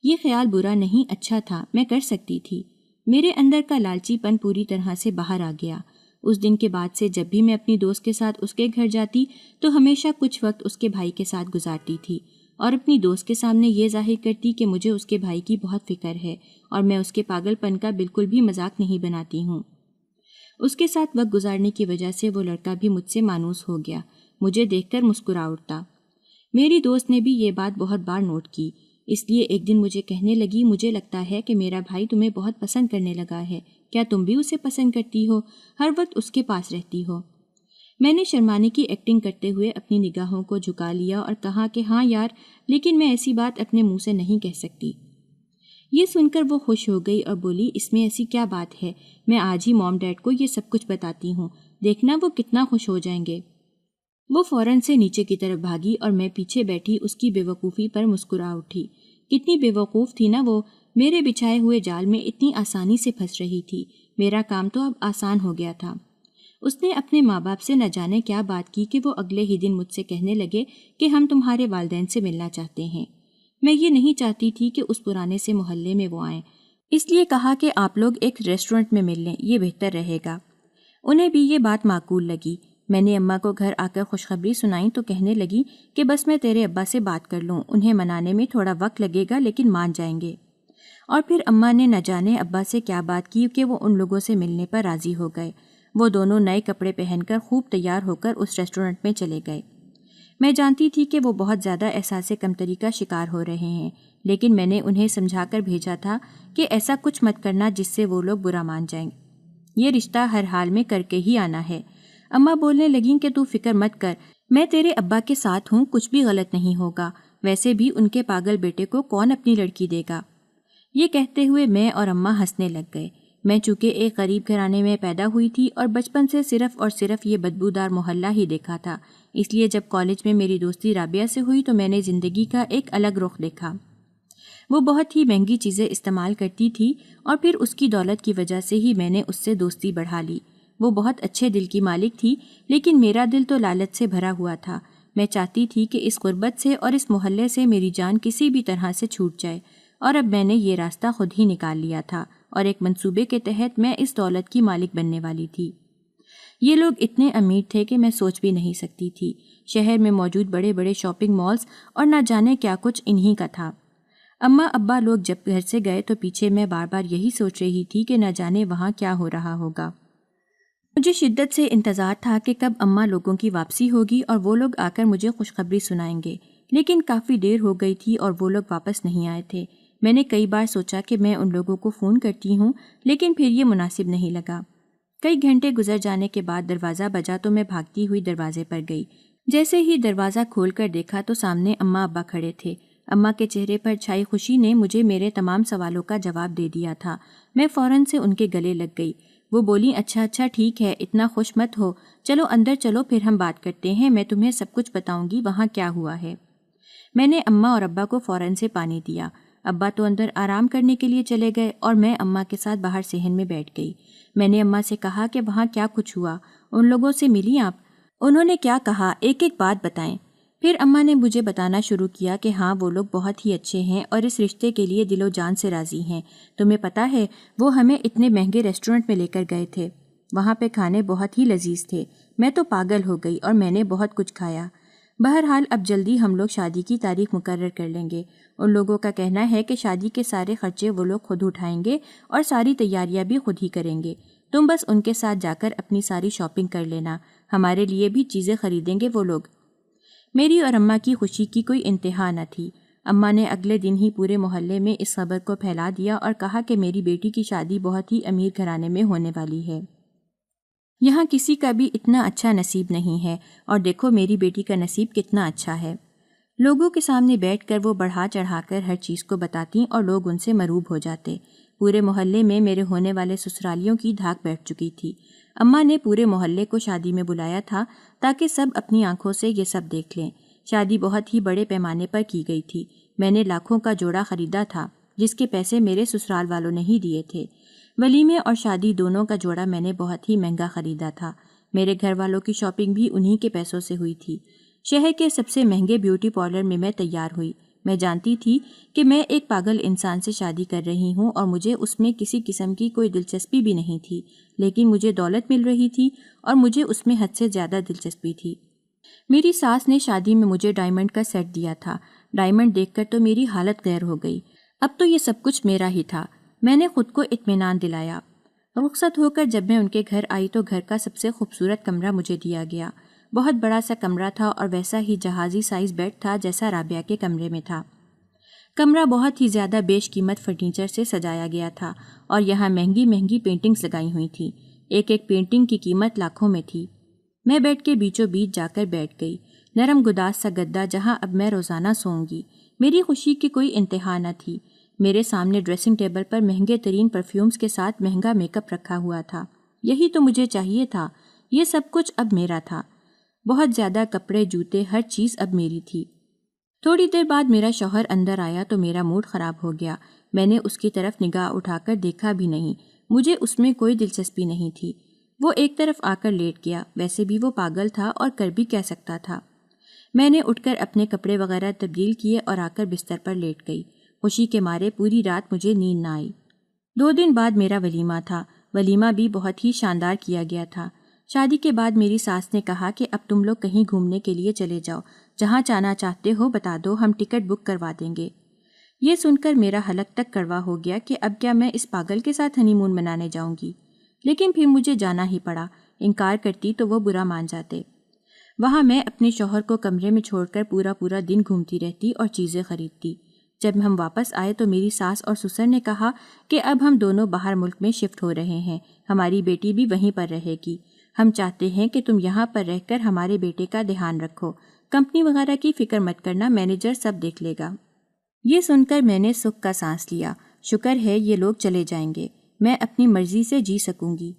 یہ خیال برا نہیں، اچھا تھا، میں کر سکتی تھی۔ میرے اندر کا لالچی پن پوری طرح سے باہر آ گیا۔ اس دن کے بعد سے جب بھی میں اپنی دوست کے ساتھ اس کے گھر جاتی تو ہمیشہ کچھ وقت اس کے بھائی کے ساتھ گزارتی تھی اور اپنی دوست کے سامنے یہ ظاہر کرتی کہ مجھے اس کے بھائی کی بہت فکر ہے اور میں اس کے پاگل پن کا بالکل بھی مذاق نہیں بناتی ہوں۔ اس کے ساتھ وقت گزارنے کی وجہ سے وہ لڑکا بھی مجھ سے مانوس ہو گیا، مجھے دیکھ کر مسکرا اٹھتا۔ میری دوست نے بھی یہ بات بہت بار نوٹ کی، اس لیے ایک دن مجھے کہنے لگی مجھے لگتا ہے کہ میرا بھائی تمہیں بہت پسند کرنے لگا ہے، کیا تم بھی اسے پسند کرتی ہو، ہر وقت اس کے پاس رہتی ہو؟ میں نے شرمانے کی ایکٹنگ کرتے ہوئے اپنی نگاہوں کو جھکا لیا اور کہا کہ ہاں یار، لیکن میں ایسی بات اپنے منہ سے نہیں کہہ سکتی۔ یہ سن کر وہ خوش ہو گئی اور بولی اس میں ایسی کیا بات ہے، میں آج ہی موم ڈیڈ کو یہ سب کچھ بتاتی ہوں، دیکھنا وہ کتنا خوش ہو جائیں گے۔ وہ فوراً سے نیچے کی طرف بھاگی اور میں پیچھے بیٹھی اس کی بے وقوفی پر مسکرا اٹھی۔ کتنی بے وقوف تھی نا وہ، میرے بچھائے ہوئے جال میں اتنی آسانی سے پھنس رہی تھی، میرا کام تو اب آسان ہو گیا تھا۔ اس نے اپنے ماں باپ سے نہ جانے کیا بات کی کہ وہ اگلے ہی دن مجھ سے کہنے لگے کہ ہم تمہارے والدین سے ملنا چاہتے ہیں۔ میں یہ نہیں چاہتی تھی کہ اس پرانے سے محلے میں وہ آئیں، اس لیے کہا کہ آپ لوگ ایک ریسٹورنٹ میں مل لیں، یہ بہتر رہے گا۔ انہیں بھی یہ بات معقول لگی۔ میں نے اماں کو گھر آ کر خوشخبری سنائی تو کہنے لگی کہ بس میں تیرے ابا سے بات کر لوں، انہیں منانے میں تھوڑا وقت لگے گا لیکن مان جائیں گے۔ اور پھر اماں نے نہ جانے ابا سے کیا بات کی کہ وہ ان لوگوں سے ملنے پر راضی ہو گئے۔ وہ دونوں نئے کپڑے پہن کر خوب تیار ہو کر اس ریسٹورنٹ میں چلے گئے۔ میں جانتی تھی کہ وہ بہت زیادہ احساس کمتری کا شکار ہو رہے ہیں، لیکن میں نے انہیں سمجھا کر بھیجا تھا کہ ایسا کچھ مت کرنا جس سے وہ لوگ برا مان جائیں، یہ رشتہ ہر حال میں کر کے ہی آنا ہے۔ اماں بولنے لگیں کہ تو فکر مت کر، میں تیرے ابا کے ساتھ ہوں، کچھ بھی غلط نہیں ہوگا، ویسے بھی ان کے پاگل بیٹے کو کون اپنی لڑکی دے گا۔ یہ کہتے ہوئے میں اور اماں ہنسنے لگ گئے۔ میں چونکہ ایک غریب گھرانے میں پیدا ہوئی تھی اور بچپن سے صرف اور صرف یہ بدبودار محلہ ہی دیکھا تھا، اس لیے جب کالج میں میری دوستی رابعہ سے ہوئی تو میں نے زندگی کا ایک الگ رخ دیکھا۔ وہ بہت ہی مہنگی چیزیں استعمال کرتی تھی اور پھر اس کی دولت کی وجہ سے ہی میں نے اس سے دوستی بڑھا لی۔ وہ بہت اچھے دل کی مالک تھی، لیکن میرا دل تو لالچ سے بھرا ہوا تھا۔ میں چاہتی تھی کہ اس غربت سے اور اس محلے سے میری جان کسی بھی طرح سے چھوٹ جائے، اور اب میں نے یہ راستہ خود ہی نکال لیا تھا اور ایک منصوبے کے تحت میں اس دولت کی مالک بننے والی تھی۔ یہ لوگ اتنے امیر تھے کہ میں سوچ بھی نہیں سکتی تھی۔ شہر میں موجود بڑے بڑے شاپنگ مالز اور نہ جانے کیا کچھ انہی کا تھا۔ اماں ابا لوگ جب گھر سے گئے تو پیچھے میں بار بار یہی سوچ رہی تھی کہ نہ جانے وہاں کیا ہو رہا ہوگا۔ مجھے شدت سے انتظار تھا کہ کب اماں لوگوں کی واپسی ہوگی اور وہ لوگ آ کر مجھے خوشخبری سنائیں گے، لیکن کافی دیر ہو گئی تھی اور وہ لوگ واپس نہیں آئے تھے۔ میں نے کئی بار سوچا کہ میں ان لوگوں کو فون کرتی ہوں، لیکن پھر یہ مناسب نہیں لگا۔ کئی گھنٹے گزر جانے کے بعد دروازہ بجا تو میں بھاگتی ہوئی دروازے پر گئی۔ جیسے ہی دروازہ کھول کر دیکھا تو سامنے اماں ابا کھڑے تھے۔ اماں کے چہرے پر چھائی خوشی نے مجھے میرے تمام سوالوں کا جواب دے دیا تھا۔ میں فوراً سے ان کے گلے لگ گئی۔ وہ بولیں اچھا ٹھیک ہے، اتنا خوش مت ہو، چلو اندر چلو، پھر ہم بات کرتے ہیں، میں تمہیں سب کچھ بتاؤں گی وہاں کیا ہوا ہے۔ میں نے اماں اور ابا کو فوراً سے پانی دیا۔ ابا تو اندر آرام کرنے کے لیے چلے گئے اور میں اماں کے ساتھ باہر صحن میں بیٹھ گئی۔ میں نے اماں سے کہا کہ وہاں کیا کچھ ہوا، ان لوگوں سے ملی آپ؟ انہوں نے کیا کہا، ایک ایک بات بتائیں۔ پھر اماں نے مجھے بتانا شروع کیا کہ ہاں وہ لوگ بہت ہی اچھے ہیں اور اس رشتے کے لیے دل و جان سے راضی ہیں۔ تمہیں پتہ ہے وہ ہمیں اتنے مہنگے ریسٹورنٹ میں لے کر گئے تھے، وہاں پہ کھانے بہت ہی لذیذ تھے۔ میں تو پاگل ہو گئی اور میں نے بہت کچھ کھایا۔ بہرحال اب جلدی ہم لوگ شادی کی تاریخ مقرر کر لیں گے۔ ان لوگوں کا کہنا ہے کہ شادی کے سارے خرچے وہ لوگ خود اٹھائیں گے اور ساری تیاریاں بھی خود ہی کریں گے۔ تم بس ان کے ساتھ جا کر اپنی ساری شاپنگ کر لینا، ہمارے لیے بھی چیزیں خریدیں گے وہ لوگ۔ میری اور اماں کی خوشی کی کوئی انتہا نہ تھی۔ اماں نے اگلے دن ہی پورے محلے میں اس خبر کو پھیلا دیا اور کہا کہ میری بیٹی کی شادی بہت ہی امیر گھرانے میں ہونے والی ہے۔ یہاں کسی کا بھی اتنا اچھا نصیب نہیں ہے، اور دیکھو میری بیٹی کا نصیب کتنا اچھا ہے۔ لوگوں کے سامنے بیٹھ کر وہ بڑھا چڑھا کر ہر چیز کو بتاتی اور لوگ ان سے مروب ہو جاتے۔ پورے محلے میں میرے ہونے والے سسرالیوں کی دھاک بیٹھ چکی تھی۔ اماں نے پورے محلے کو شادی میں بلایا تھا تاکہ سب اپنی آنکھوں سے یہ سب دیکھ لیں۔ شادی بہت ہی بڑے پیمانے پر کی گئی تھی۔ میں نے لاکھوں کا جوڑا خریدا تھا جس کے پیسے میرے سسرال والوں نے ہی دیے تھے۔ ولیمے اور شادی دونوں کا جوڑا میں نے بہت ہی مہنگا خریدا تھا۔ میرے گھر والوں کی شاپنگ بھی انہی کے پیسوں سے ہوئی تھی۔ شہر کے سب سے مہنگے بیوٹی پارلر میں تیار ہوئی۔ میں جانتی تھی کہ میں ایک پاگل انسان سے شادی کر رہی ہوں اور مجھے اس میں کسی قسم کی کوئی دلچسپی بھی نہیں تھی، لیکن مجھے دولت مل رہی تھی اور مجھے اس میں حد سے زیادہ دلچسپی تھی۔ میری ساس نے شادی میں مجھے ڈائمنڈ کا سیٹ دیا تھا۔ ڈائمنڈ دیکھ کر تو میری حالت غیر ہو گئی۔ اب تو یہ سب کچھ میرا ہی تھا۔ میں نے خود کو اطمینان دلایا۔ رخصت ہو کر جب میں ان کے گھر آئی تو گھر کا سب سے خوبصورت کمرہ مجھے دیا گیا۔ بہت بڑا سا کمرہ تھا اور ویسا ہی جہازی سائز بیڈ تھا جیسا رابعہ کے کمرے میں تھا۔ کمرہ بہت ہی زیادہ بیش قیمت فرنیچر سے سجایا گیا تھا اور یہاں مہنگی مہنگی پینٹنگز لگائی ہوئی تھیں۔ ایک ایک پینٹنگ کی قیمت لاکھوں میں تھی۔ میں بیڈ کے بیچوں بیچ جا کر بیٹھ گئی، نرم گداز سا گدا جہاں اب میں روزانہ سوؤں گی۔ میری خوشی کی کوئی انتہا نہ تھی۔ میرے سامنے ڈریسنگ ٹیبل پر مہنگے ترین پرفیومز کے ساتھ مہنگا میک اپ رکھا ہوا تھا۔ یہی تو مجھے چاہیے تھا۔ یہ سب کچھ اب میرا تھا۔ بہت زیادہ کپڑے، جوتے، ہر چیز اب میری تھی۔ تھوڑی دیر بعد میرا شوہر اندر آیا تو میرا موڈ خراب ہو گیا۔ میں نے اس کی طرف نگاہ اٹھا کر دیکھا بھی نہیں۔ مجھے اس میں کوئی دلچسپی نہیں تھی۔ وہ ایک طرف آ کر لیٹ گیا۔ ویسے بھی وہ پاگل تھا اور کر بھی کہہ سکتا تھا۔ میں نے اٹھ کر اپنے کپڑے وغیرہ تبدیل کیے اور آ کر بستر پر لیٹ گئی۔ خوشی کے مارے پوری رات مجھے نیند نہ آئی۔ 2 دن بعد میرا ولیمہ تھا۔ ولیمہ بھی بہت ہی شاندار کیا گیا تھا۔ شادی کے بعد میری ساس نے کہا کہ اب تم لوگ کہیں گھومنے کے لیے چلے جاؤ، جہاں جانا چاہتے ہو بتا دو، ہم ٹکٹ بک کروا دیں گے۔ یہ سن کر میرا حلق تک کڑوا ہو گیا کہ اب کیا میں اس پاگل کے ساتھ ہنی مون منانے جاؤں گی؟ لیکن پھر مجھے جانا ہی پڑا۔ انکار کرتی تو وہ برا مان جاتے۔ وہاں میں اپنے شوہر کو کمرے میں چھوڑ کر پورا دن گھومتی رہتی اور چیزیں خریدتی۔ جب ہم واپس آئے تو میری ساس اور سسر نے کہا کہ اب ہم دونوں باہر ملک میں شفٹ ہو رہے ہیں، ہماری بیٹی بھی وہیں پر رہے گی۔ ہم چاہتے ہیں کہ تم یہاں پر رہ کر ہمارے بیٹے کا دھیان رکھو، کمپنی وغیرہ کی فکر مت کرنا، مینیجر سب دیکھ لے گا۔ یہ سن کر میں نے سکھ کا سانس لیا۔ شکر ہے یہ لوگ چلے جائیں گے، میں اپنی مرضی سے جی سکوں گی۔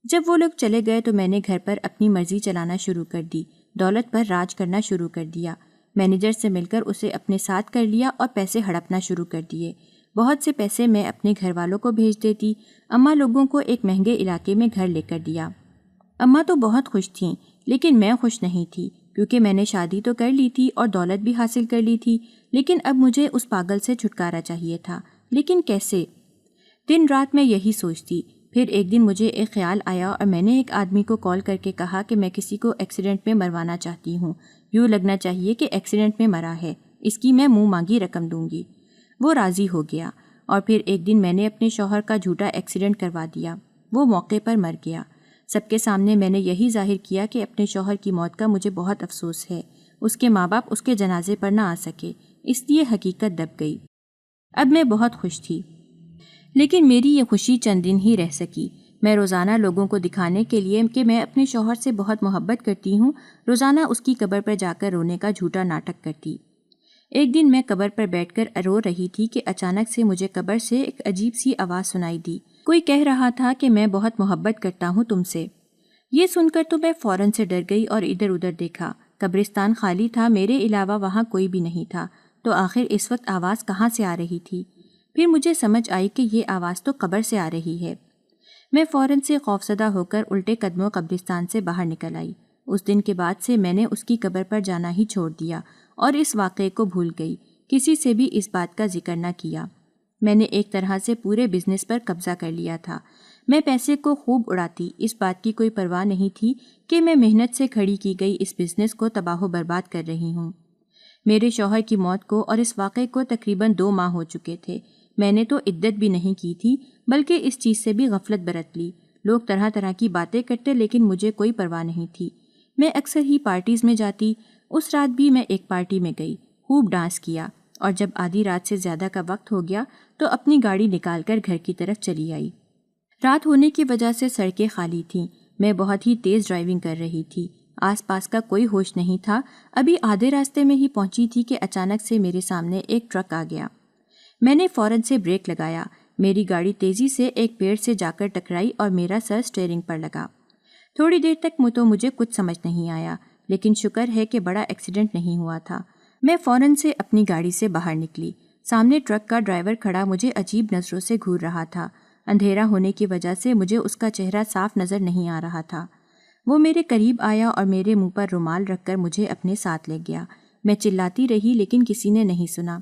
جب وہ لوگ چلے گئے تو میں نے گھر پر اپنی مرضی چلانا شروع کر دی، دولت پر راج کرنا شروع کر دیا۔ مینیجر سے مل کر اسے اپنے ساتھ کر لیا اور پیسے ہڑپنا شروع کر دیے۔ بہت سے پیسے میں اپنے گھر والوں کو بھیج دیتی۔ اماں لوگوں کو ایک مہنگے علاقے میں گھر لے کر دیا۔ اماں تو بہت خوش تھیں، لیکن میں خوش نہیں تھی، کیونکہ میں نے شادی تو کر لی تھی اور دولت بھی حاصل کر لی تھی، لیکن اب مجھے اس پاگل سے چھٹکارا چاہیے تھا۔ لیکن کیسے؟ دن رات میں یہی سوچتی۔ پھر ایک دن مجھے ایک خیال آیا اور میں نے ایک آدمی کو کال کر کے کہا کہ میں کسی کو ایکسیڈنٹ میں مروانا چاہتی ہوں، یوں لگنا چاہیے کہ ایکسیڈنٹ میں مرا ہے، اس کی میں منہ مانگی رقم دوں گی۔ وہ راضی ہو گیا اور پھر ایک دن میں نے اپنے شوہر کا جھوٹا ایکسیڈنٹ کروا دیا۔ وہ موقع پر مر گیا۔ سب کے سامنے میں نے یہی ظاہر کیا کہ اپنے شوہر کی موت کا مجھے بہت افسوس ہے۔ اس کے ماں باپ اس کے جنازے پر نہ آ سکے، اس لیے حقیقت دب گئی۔ اب میں بہت خوش تھی، لیکن میری یہ خوشی چند دن ہی رہ سکی۔ میں روزانہ لوگوں کو دکھانے کے لیے کہ میں اپنے شوہر سے بہت محبت کرتی ہوں، روزانہ اس کی قبر پر جا کر رونے کا جھوٹا ناٹک کرتی۔ ایک دن میں قبر پر بیٹھ کر رو رہی تھی کہ اچانک سے مجھے قبر سے ایک عجیب سی آواز سنائی دی۔ کوئی کہہ رہا تھا کہ میں بہت محبت کرتا ہوں تم سے۔ یہ سن کر تو میں فوراً سے ڈر گئی اور ادھر ادھر دیکھا۔ قبرستان خالی تھا، میرے علاوہ وہاں کوئی بھی نہیں تھا، تو آخر اس وقت آواز کہاں سے آ رہی تھی؟ پھر مجھے سمجھ آئی کہ یہ آواز تو قبر سے آ رہی ہے۔ میں فوراً سے خوفزدہ ہو کر الٹے قدموں قبرستان سے باہر نکل آئی۔ اس دن کے بعد سے میں نے اس کی قبر پر جانا ہی چھوڑ دیا اور اس واقعے کو بھول گئی، کسی سے بھی اس بات کا ذکر نہ کیا۔ میں نے ایک طرح سے پورے بزنس پر قبضہ کر لیا تھا۔ میں پیسے کو خوب اڑاتی، اس بات کی کوئی پرواہ نہیں تھی کہ میں محنت سے کھڑی کی گئی اس بزنس کو تباہ و برباد کر رہی ہوں۔ میرے شوہر کی موت کو اور اس واقعے کو تقریباً 2 ماہ ہو چکے تھے۔ میں نے تو عدت بھی نہیں کی تھی، بلکہ اس چیز سے بھی غفلت برت لی۔ لوگ طرح طرح کی باتیں کرتے لیکن مجھے کوئی پرواہ نہیں تھی۔ میں اکثر ہی پارٹیز میں جاتی۔ اس رات بھی میں ایک پارٹی میں گئی، خوب ڈانس کیا، اور جب آدھی رات سے زیادہ کا وقت ہو گیا تو اپنی گاڑی نکال کر گھر کی طرف چلی آئی۔ رات ہونے کی وجہ سے سڑکیں خالی تھیں۔ میں بہت ہی تیز ڈرائیونگ کر رہی تھی۔ آس پاس کا کوئی ہوش نہیں تھا۔ ابھی آدھے راستے میں ہی پہنچی تھی کہ اچانک سے میرے سامنے ایک ٹرک آ گیا۔ میں نے فوراً سے بریک لگایا۔ میری گاڑی تیزی سے ایک پیڑ سے جا کر ٹکرائی اور میرا سر اسٹیئرنگ پر لگا۔ تھوڑی دیر تک تو مجھے کچھ سمجھ نہیں آیا، لیکن شکر ہے کہ بڑا ایکسیڈنٹ نہیں ہوا تھا۔ میں فوراً سے اپنی گاڑی سے باہر نکلی۔ سامنے ٹرک کا ڈرائیور کھڑا مجھے عجیب نظروں سے گھور رہا تھا۔ اندھیرا ہونے کی وجہ سے مجھے اس کا چہرہ صاف نظر نہیں آ رہا تھا۔ وہ میرے قریب آیا اور میرے منہ پر رومال رکھ کر مجھے اپنے ساتھ لے گیا۔ میں چلاتی رہی لیکن کسی نے نہیں سنا۔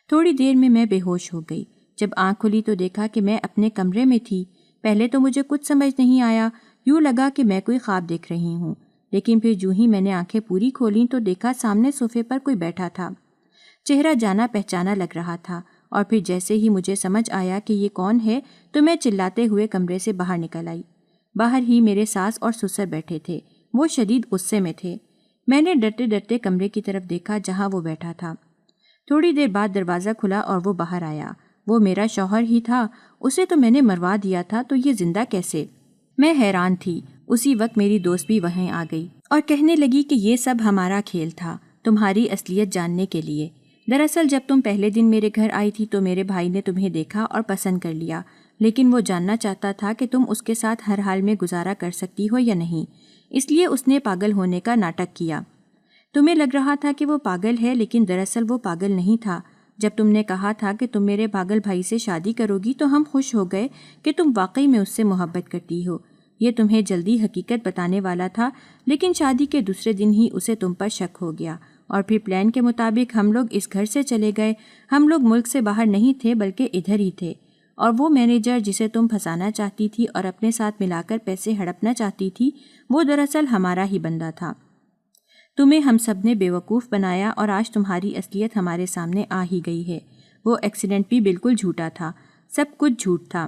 تھوڑی دیر میں بے ہوش ہو گئی۔ جب آنکھ کھلی تو دیکھا کہ میں اپنے کمرے میں تھی۔ پہلے تو مجھے کچھ سمجھ نہیں آیا، یوں لگا کہ میں کوئی خواب دیکھ رہی ہوں، لیکن پھر جو ہی میں نے آنکھیں پوری کھولیں تو دیکھا سامنے صوفے پر کوئی بیٹھا تھا۔ چہرہ جانا پہچانا لگ رہا تھا، اور پھر جیسے ہی مجھے سمجھ آیا کہ یہ کون ہے تو میں چلاتے ہوئے کمرے سے باہر نکل آئی۔ باہر ہی میرے ساس اور سسر بیٹھے تھے۔ وہ شدید غصے میں تھے۔ میں نے ڈرتے ڈرتے کمرے کی طرف دیکھا جہاں وہ بیٹھا تھا۔ تھوڑی دیر بعد دروازہ کھلا اور وہ باہر آیا۔ وہ میرا شوہر ہی تھا۔ اسے تو میں نے مروا دیا تھا، تو یہ زندہ کیسے؟ میں حیران تھی۔ اسی وقت میری دوست بھی وہیں آ گئی اور کہنے لگی کہ یہ سب ہمارا کھیل تھا، تمہاری اصلیت جاننے کے لیے۔ دراصل جب تم پہلے دن میرے گھر آئی تھی تو میرے بھائی نے تمہیں دیکھا اور پسند کر لیا، لیکن وہ جاننا چاہتا تھا کہ تم اس کے ساتھ ہر حال میں گزارا کر سکتی ہو یا نہیں، اس لیے اس نے پاگل ہونے کا ناٹک کیا۔ تمہیں لگ رہا تھا کہ وہ پاگل ہے، لیکن دراصل وہ پاگل نہیں تھا۔ جب تم نے کہا تھا کہ تم میرے پاگل بھائی سے شادی کرو گی تو ہم خوش ہو گئے کہ تم واقعی میں اس سے محبت کرتی ہو۔ یہ تمہیں جلدی حقیقت بتانے والا تھا، لیکن شادی کے دوسرے دن ہی اسے تم پر شک ہو گیا، اور پھر پلان کے مطابق ہم لوگ اس گھر سے چلے گئے۔ ہم لوگ ملک سے باہر نہیں تھے بلکہ ادھر ہی تھے، اور وہ مینیجر جسے تم پھنسانا چاہتی تھی اور اپنے ساتھ ملا کر پیسے ہڑپنا چاہتی تھی، وہ دراصل ہمارا ہی بندہ تھا۔ تمہیں ہم سب نے بیوقوف بنایا اور آج تمہاری اصلیت ہمارے سامنے آ ہی گئی ہے۔ وہ ایکسیڈنٹ بھی بالکل جھوٹا تھا، سب کچھ جھوٹ تھا۔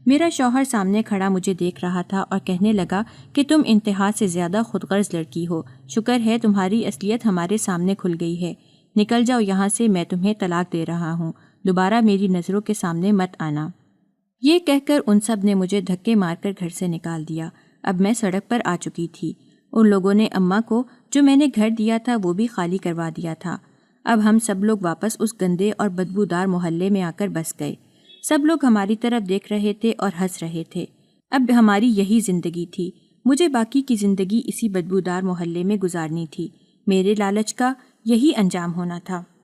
میرا شوہر سامنے کھڑا مجھے دیکھ رہا تھا اور کہنے لگا کہ تم انتہا سے زیادہ خود غرض لڑکی ہو، شکر ہے تمہاری اصلیت ہمارے سامنے کھل گئی ہے، نکل جاؤ یہاں سے، میں تمہیں طلاق دے رہا ہوں، دوبارہ میری نظروں کے سامنے مت آنا۔ یہ کہہ کر ان سب نے مجھے دھکے مار کر گھر سے نکال دیا۔ اب میں سڑک پر آ چکی تھی۔ ان لوگوں نے اماں کو جو میں نے گھر دیا تھا وہ بھی خالی کروا دیا تھا۔ اب ہم سب لوگ واپس اس گندے اور بدبودار محلے میں آ کر بس گئے۔ سب لوگ ہماری طرف دیکھ رہے تھے اور ہنس رہے تھے۔ اب ہماری یہی زندگی تھی۔ مجھے باقی کی زندگی اسی بدبودار محلے میں گزارنی تھی۔ میرے لالچ کا یہی انجام ہونا تھا۔